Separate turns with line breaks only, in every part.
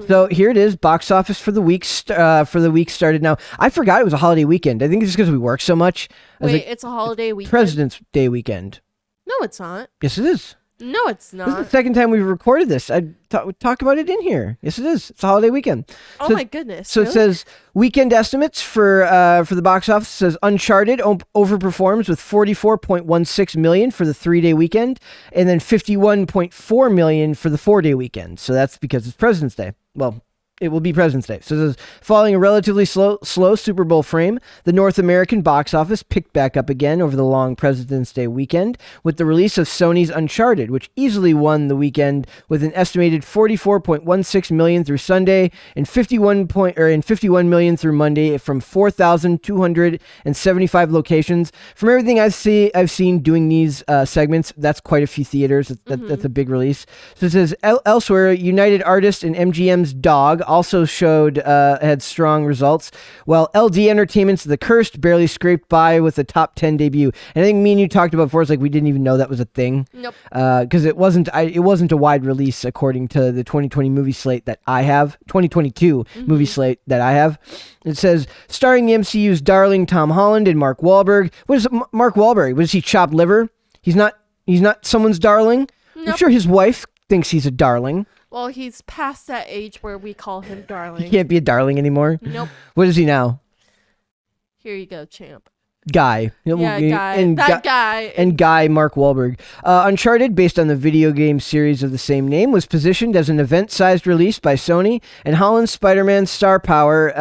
So here it is, box office for the week. Started now. I forgot it was a holiday weekend. I think it's because we work so much.
Wait, it's a holiday weekend?
President's Day weekend.
No, it's not.
Yes, it is.
No, it's not.
This is the second time we've recorded this. I talk about it in here. Yes, it is. It's a holiday weekend.
Oh my goodness.
So
really?
It says weekend estimates for the box office. It says Uncharted overperforms with 44.16 million for the 3-day weekend, and then 51.4 million for the 4-day weekend. So that's because it's President's Day. Well, it will be President's Day. So it says, following a relatively slow Super Bowl frame, the North American box office picked back up again over the long President's Day weekend with the release of Sony's Uncharted, which easily won the weekend with an estimated 44.16 million through Sunday and 51 million through Monday from 4,275 locations. From everything I've seen doing these segments, that's quite a few theaters. That's a big release. So it says, elsewhere, United Artists and MGM's Dog also had strong results, while LD Entertainment's The Cursed barely scraped by with a top 10 debut. And I think me and you talked about before, it's like we didn't even know that was a thing.
Nope.
Because it wasn't a wide release according to the 2020 movie slate that I have, 2022 movie slate that I have. It says, starring the MCU's darling Tom Holland and Mark Wahlberg. What is Mark Wahlberg? Was he chopped liver? He's not someone's darling?
Nope.
I'm sure his wife thinks he's a darling.
Well, he's past that age where we call him darling.
He can't be a darling anymore?
Nope.
What is he now?
Here you go, champ.
Guy.
Yeah, Guy. Guy.
And Guy Mark Wahlberg. Uncharted, based on the video game series of the same name, was positioned as an event-sized release by Sony, and Holland's Spider-Man's star power,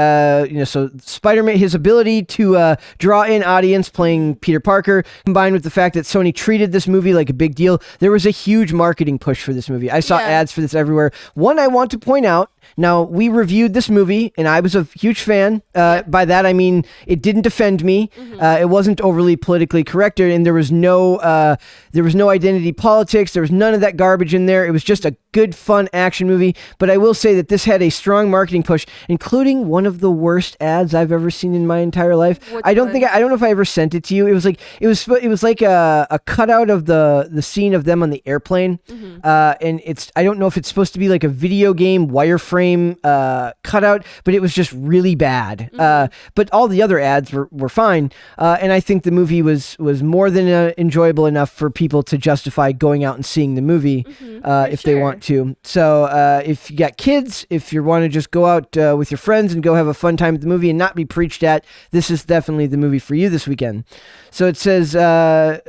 so Spider-Man, his ability to draw in audience playing Peter Parker, combined with the fact that Sony treated this movie like a big deal, there was a huge marketing push for this movie. I saw ads for this everywhere. One I want to point out, now, we reviewed this movie, and I was a huge fan. By that, I mean, it didn't offend me. It wasn't overly politically correct, and there was no identity politics. There was none of that garbage in there. It was just a good, fun action movie. But I will say that this had a strong marketing push, including one of the worst ads I've ever seen in my entire life. I don't know if I ever sent it to you. It was like a cutout of the scene of them on the airplane, and I don't know if it's supposed to be like a video game wireframe cutout, but it was just really bad. But all the other ads were fine, and I think the movie was more than enjoyable enough for people to justify going out and seeing the movie if they want to. So if you got kids, if you want to just go out with your friends and go have a fun time at the movie and not be preached at, this is definitely the movie for you this weekend. So it says we'll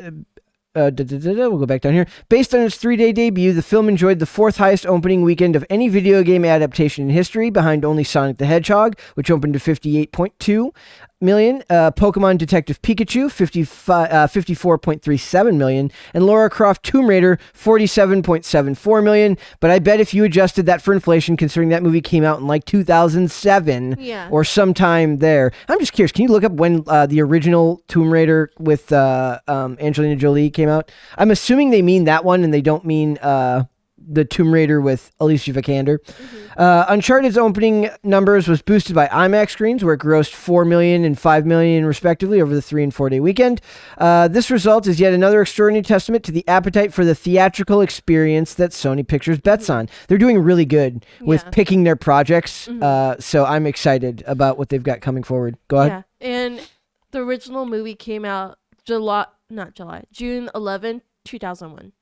go back down here. Based on its 3-day debut, the film enjoyed the 4th highest opening weekend of any video game adaptation in history, behind only Sonic the Hedgehog, which opened to 58.2 million, Pokemon Detective Pikachu, 54.37 million, and Lara Croft Tomb Raider, 47.74 million. But I bet if you adjusted that for inflation, considering that movie came out in like 2007 or sometime there. I'm just curious, can you look up when the original Tomb Raider with Angelina Jolie came out? I'm assuming they mean that one and they don't mean the Tomb Raider with Alicia Vikander. Uncharted's opening numbers was boosted by IMAX screens, where it grossed 4 million and 5 million respectively over the 3- and 4-day weekend. This result is yet another extraordinary testament to the appetite for the theatrical experience that Sony Pictures bets on. They're doing really good with picking their projects, so I'm excited about what they've got coming forward. Go ahead.
Yeah, and the original movie came out June 11, 2001.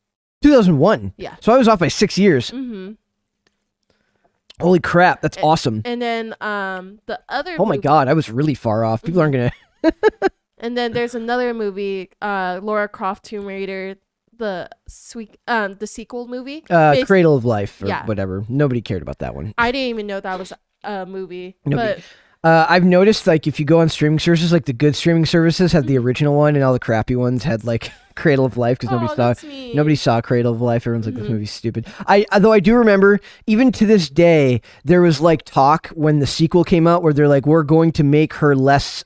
2001.
Yeah.
So I was off by 6 years. Holy crap, that's awesome.
And then the other
my god, I was really far off. People aren't gonna
And then there's another movie, Lara Croft Tomb Raider, the sequel movie.
Cradle of Life or whatever. Nobody cared about that one.
I didn't even know that was a movie.
Nobody. I've noticed, like, if you go on streaming services, like the good streaming services have the original one, and all the crappy ones had like Cradle of Life, because nobody saw Cradle of Life. Everyone's like, this movie's stupid. Though I do remember, even to this day, there was like talk when the sequel came out where they're like, we're going to make her less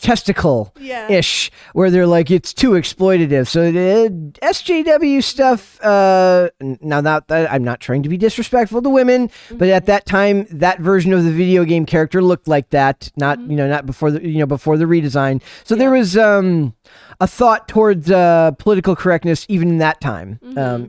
testicle-ish, where they're like, it's too exploitative. So the SJW stuff, now that I'm not trying to be disrespectful to women, but at that time, that version of the video game character looked like that, not before the redesign. So there was a thought towards political correctness even in that time,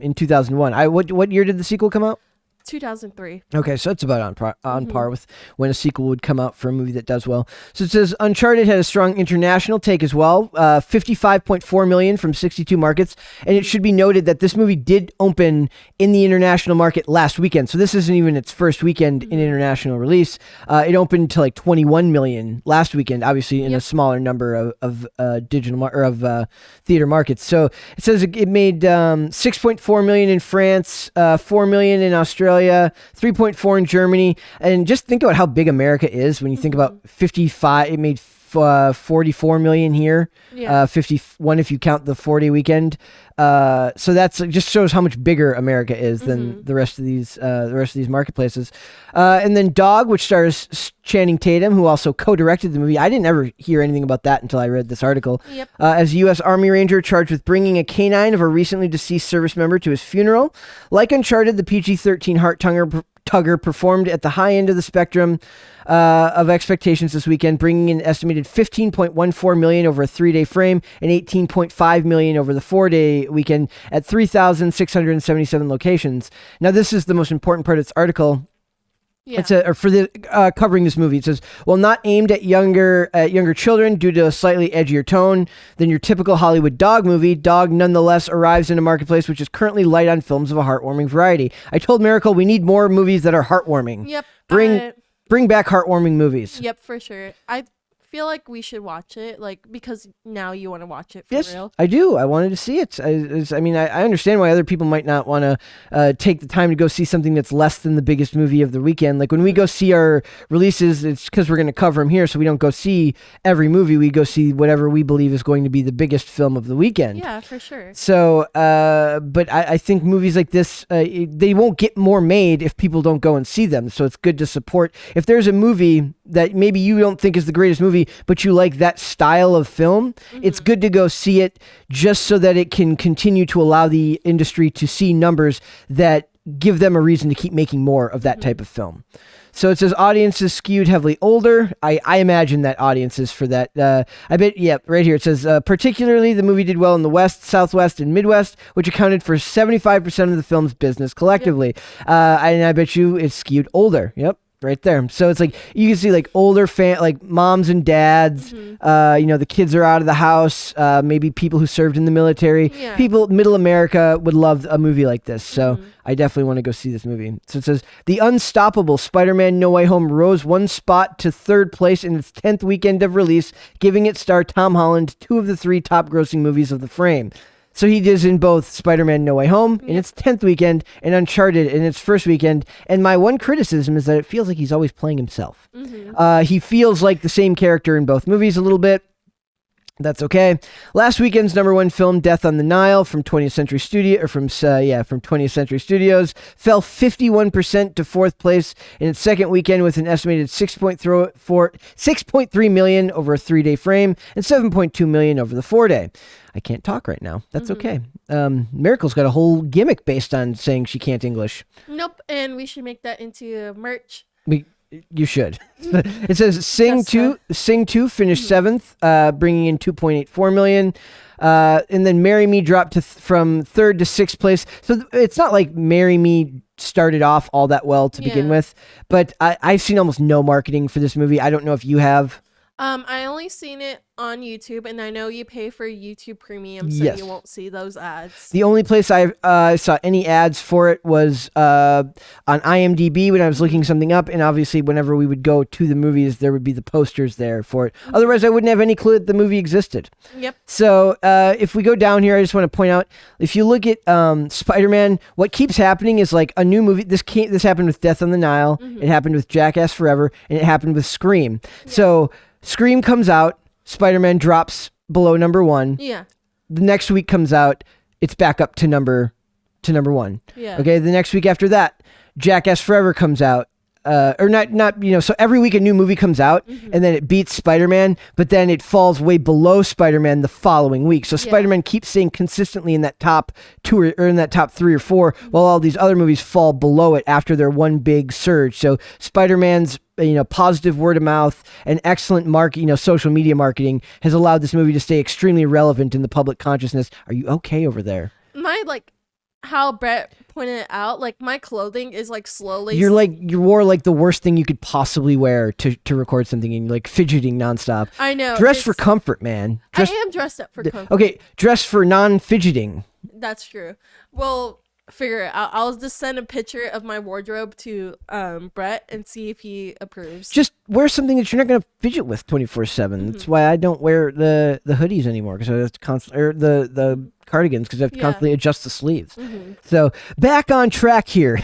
in 2001. What year did the sequel come out?
2003.
Okay, so it's about on par with when a sequel would come out for a movie that does well. So it says Uncharted had a strong international take as well, 55.4 million from 62 markets, and it should be noted that this movie did open in the international market last weekend. So this isn't even its first weekend in international release. It opened to like 21 million last weekend, obviously in a smaller number of theater markets. So it says it made 6.4 million in France, 4 million in Australia. 3.4 in Germany, and just think about how big America is when you think about 55. It made 44 million here, 51 if you count the 4-day weekend. So that's just shows how much bigger America is than the rest of these marketplaces. And then Dog, which stars Channing Tatum, who also co-directed the movie. I didn't ever hear anything about that until I read this article.
Yep.
As a U.S. Army Ranger charged with bringing a canine of a recently deceased service member to his funeral. Like Uncharted, the PG-13 Heart Tugger performed at the high end of the spectrum of expectations this weekend, bringing in an estimated 15.14 million over a 3-day frame and 18.5 million over the 4-day weekend at 3,677 locations. Now, this is the most important part of this article.
Yeah.
Covering this movie. It says, well, not aimed at younger children due to a slightly edgier tone than your typical Hollywood dog movie, Dog nonetheless arrives in a marketplace which is currently light on films of a heartwarming variety. I told Miracle we need more movies that are heartwarming.
Yep.
Bring back heartwarming movies.
Yep, for sure. I feel like we should watch it, like, because now you want to watch it for real.
I do. I wanted to see it. I understand why other people might not want to take the time to go see something that's less than the biggest movie of the weekend. Like when we go see our releases, it's because we're going to cover them here, so we don't go see every movie. We go see whatever we believe is going to be the biggest film of the weekend.
Yeah, for sure.
So, but I think movies like this, they won't get more made if people don't go and see them. So it's good to support. If there's a movie that maybe you don't think is the greatest movie, but you like that style of film, it's good to go see it just so that it can continue to allow the industry to see numbers that give them a reason to keep making more of that type of film. So it says audiences skewed heavily older. I imagine that audiences for that. I bet, right here. It says, particularly the movie did well in the West, Southwest, and Midwest, which accounted for 75% of the film's business collectively. And I bet you it's skewed older. Yep. Right there. So it's like you can see like older like moms and dads, the kids are out of the house, maybe people who served in the military, people, middle America would love a movie like this. So I definitely want to go see this movie. So it says The Unstoppable Spider-Man No Way Home rose one spot to 3rd place in its 10th weekend of release, giving its star Tom Holland 2 of the 3 top grossing movies of the frame. So he is in both Spider-Man No Way Home in its 10th weekend and Uncharted in its first weekend. And my one criticism is that it feels like he's always playing himself. He feels like the same character in both movies a little bit. That's okay. Last weekend's number 1 film, Death on the Nile, from 20th Century from 20th Century Studios, fell 51% to 4th place in its second weekend with an estimated 6.3 million over a 3-day frame and 7.2 million over the 4-day. I can't talk right now. That's okay. Miracle's got a whole gimmick based on saying she can't English.
Nope, and we should make that into merch.
You should. It says Sing 2 finished 7th, bringing in 2.84 million. And then Marry Me dropped from 3rd to 6th place. So it's not like Marry Me started off all that well to begin with. But I've seen almost no marketing for this movie. I don't know if you have.
I only seen it on YouTube, and I know you pay for YouTube Premium, so you won't see those ads. The
only place I saw any ads for it was on IMDb when I was looking something up, and obviously whenever we would go to the movies, there would be the posters there for it. Otherwise, I wouldn't have any clue that the movie existed.
Yep.
So if we go down here, I just want to point out, if you look at Spider-Man, what keeps happening is like a new movie. This happened with Death on the Nile, it happened with Jackass Forever, and it happened with Scream. So Scream comes out, Spider-Man drops below number 1.
Yeah.
The next week comes out, it's back up to number 1.
Yeah.
Okay, the next week after that, Jackass Forever comes out. So every week a new movie comes out, and then it beats Spider-Man, but then it falls way below Spider-Man the following week. So Spider-Man keeps staying consistently in that top 2 or in that top 3 or 4, while all these other movies fall below it after their one big surge. So Spider-Man's positive word of mouth and excellent social media marketing has allowed this movie to stay extremely relevant in the public consciousness. Are you okay over there?
My how Brett pointed out, like my clothing is like slowly.
You wore like the worst thing you could possibly wear to record something, and you're like fidgeting nonstop.
I know.
Dress for comfort, man.
I am dressed up for comfort.
Okay, dress for non-fidgeting.
That's true. Well, figure it out. I'll just send a picture of my wardrobe to Brett and see if he approves.
Just wear something that you're not gonna fidget with 24/7. That's why I don't wear the hoodies anymore, because I have to constantly, or the cardigans, because I have to constantly adjust the sleeves. So back on track here.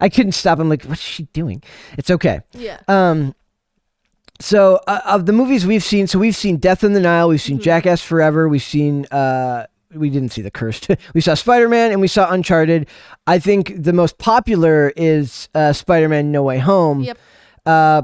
I couldn't stop. I'm like, what's she doing? It's okay.
Yeah.
So of the movies we've seen, we've seen Death in the Nile, we've seen Jackass Forever, we've seen we didn't see The Cursed. We saw Spider-Man and we saw Uncharted. I think the most popular is Spider-Man No Way Home.
Yep.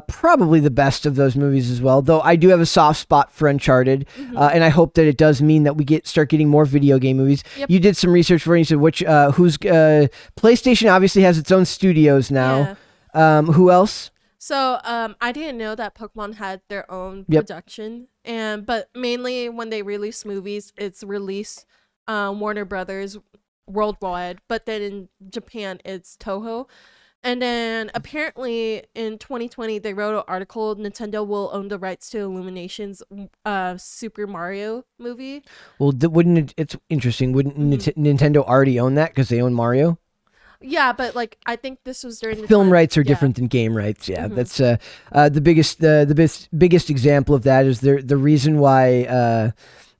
Probably the best of those movies as well, though I do have a soft spot for Uncharted, and I hope that it does mean that we start getting more video game movies.
Yep.
You did some research for it, and you said PlayStation obviously has its own studios now.
Yeah.
Who else?
So I didn't know that Pokemon had their own production, but mainly when they release movies, it's released Warner Brothers worldwide, but then in Japan it's Toho. And then apparently in 2020 they wrote an article, Nintendo will own the rights to Illumination's Super Mario movie.
Well, it's interesting, wouldn't Nintendo already own that because they own Mario?
Yeah, but like I think this was during the
film
time.
rights are different than game rights. Yeah, that's the biggest example of that is the reason why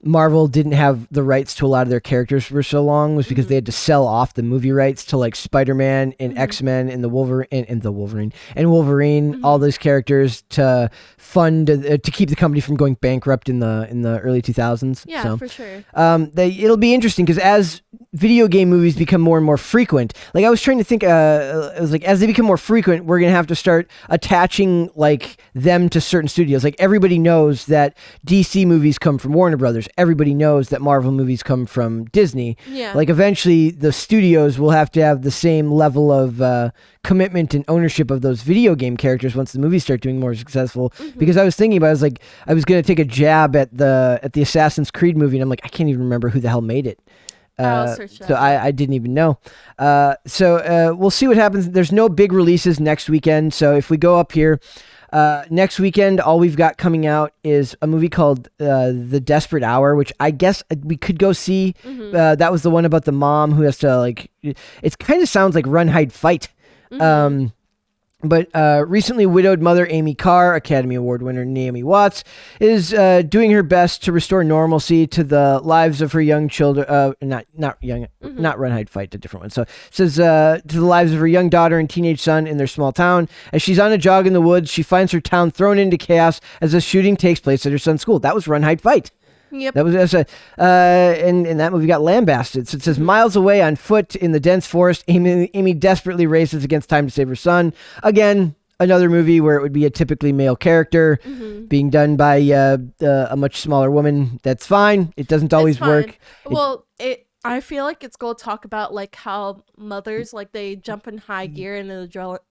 Marvel didn't have the rights to a lot of their characters for so long was because they had to sell off the movie rights to like Spider-Man and X-Men and the Wolverine, all those characters to fund to keep the company from going bankrupt in the early 2000s.
Yeah,
so,
for sure.
It'll be interesting because as video game movies become more and more frequent, like I was trying to think, it was like as they become more frequent, we're gonna have to start attaching like them to certain studios. Like everybody knows that DC movies come from Warner Brothers. Everybody knows that Marvel movies come from Disney.
Yeah.
Like eventually the studios will have to have the same level of commitment and ownership of those video game characters once the movies start doing more successful. Because I was thinking about it, I was going to take a jab at the Assassin's Creed movie, and I'm like, I can't even remember who the hell made it.
I'll search that.
So I didn't even know. So we'll see what happens. There's no big releases next weekend. So if we go up here, next weekend, all we've got coming out is a movie called The Desperate Hour, which I guess we could go see. That was the one about the mom who has to like. It kind of sounds like Run, Hide, Fight. But recently widowed mother Amy Carr, Academy Award winner Naomi Watts, is doing her best to restore normalcy to the lives of her young children. Not Run, Hide, Fight, a different one. So it says to the lives of her young daughter and teenage son in their small town. As she's on a jog in the woods, she finds her town thrown into chaos as a shooting takes place at her son's school. That was Run, Hide, Fight.
Yep.
That was and that movie got lambasted. So it says miles away on foot in the dense forest, Amy desperately races against time to save her son. Again, another movie where it would be a typically male character being done by a much smaller woman. That's fine. It doesn't always work.
Well, I feel like it's going to talk about like how mothers like they jump in high gear and the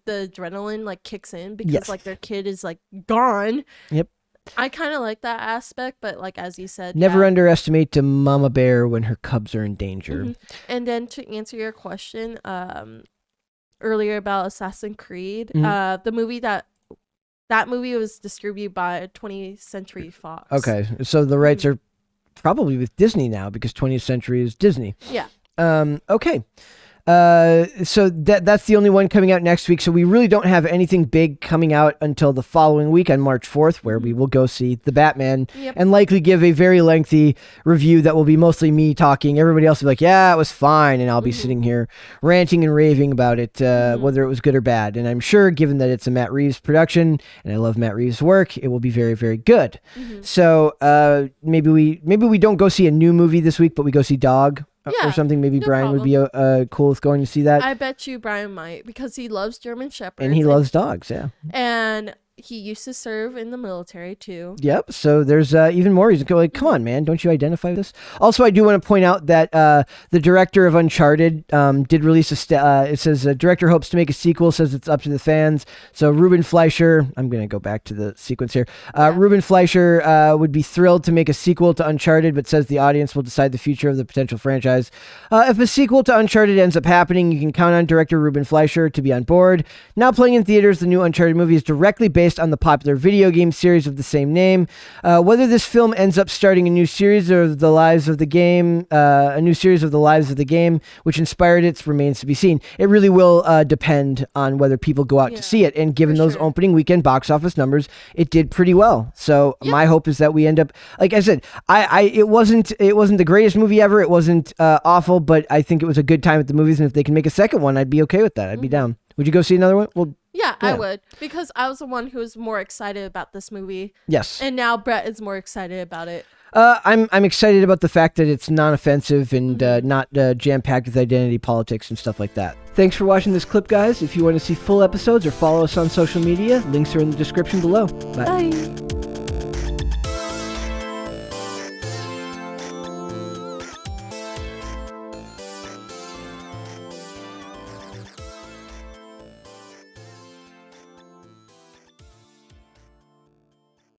adrenaline like kicks in because like their kid is like gone.
Yep.
I kind of like that aspect, but like as you said,
never underestimate a mama bear when her cubs are in danger.
And then to answer your question earlier about Assassin's Creed, the movie that movie was distributed by 20th Century Fox.
Okay, so the rights are probably with Disney now because 20th Century is Disney.
Yeah.
Okay. So that's the only one coming out next week. So we really don't have anything big coming out until the following week on March 4th, where we will go see The Batman and likely give a very lengthy review that will be mostly me talking. Everybody else will be like, yeah, it was fine. And I'll be sitting here ranting and raving about it, whether it was good or bad. And I'm sure, given that it's a Matt Reeves production and I love Matt Reeves' work, it will be very, very good. So maybe we don't go see a new movie this week, but we go see Dog. Or something. Maybe Brian would be cool with going to see that.
I bet you Brian might, because he loves German Shepherds.
And he loves dogs, yeah.
And he used to serve in the military too.
Yep. So there's even more reason to go like, come on, man, don't you identify with this? Also, I do want to point out that the director of Uncharted did release it says director hopes to make a sequel, says it's up to the fans. So Ruben Fleischer, I'm going to go back to the sequence here. Ruben Fleischer would be thrilled to make a sequel to Uncharted, but says the audience will decide the future of the potential franchise. If a sequel to Uncharted ends up happening, you can count on director Ruben Fleischer to be on board. Now playing in theaters, the new Uncharted movie is directly based on the popular video game series of the same name. Whether this film ends up starting a new series of the lives of the game, which inspired it, remains to be seen. It really will depend on whether people go out to see it. And given those opening weekend box office numbers, it did pretty well. So my hope is that we end up, like I said, it wasn't the greatest movie ever. It wasn't awful, but I think it was a good time at the movies. And if they can make a second one, I'd be okay with that. I'd be down. Would you go see another one? Well,
yeah, I would, because I was the one who was more excited about this movie.
Yes.
And now Brett is more excited about it.
I'm excited about the fact that it's non-offensive and not jam-packed with identity politics and stuff like that. Thanks for watching this clip, guys. If you want to see full episodes or follow us on social media, links are in the description below. Bye.
Bye.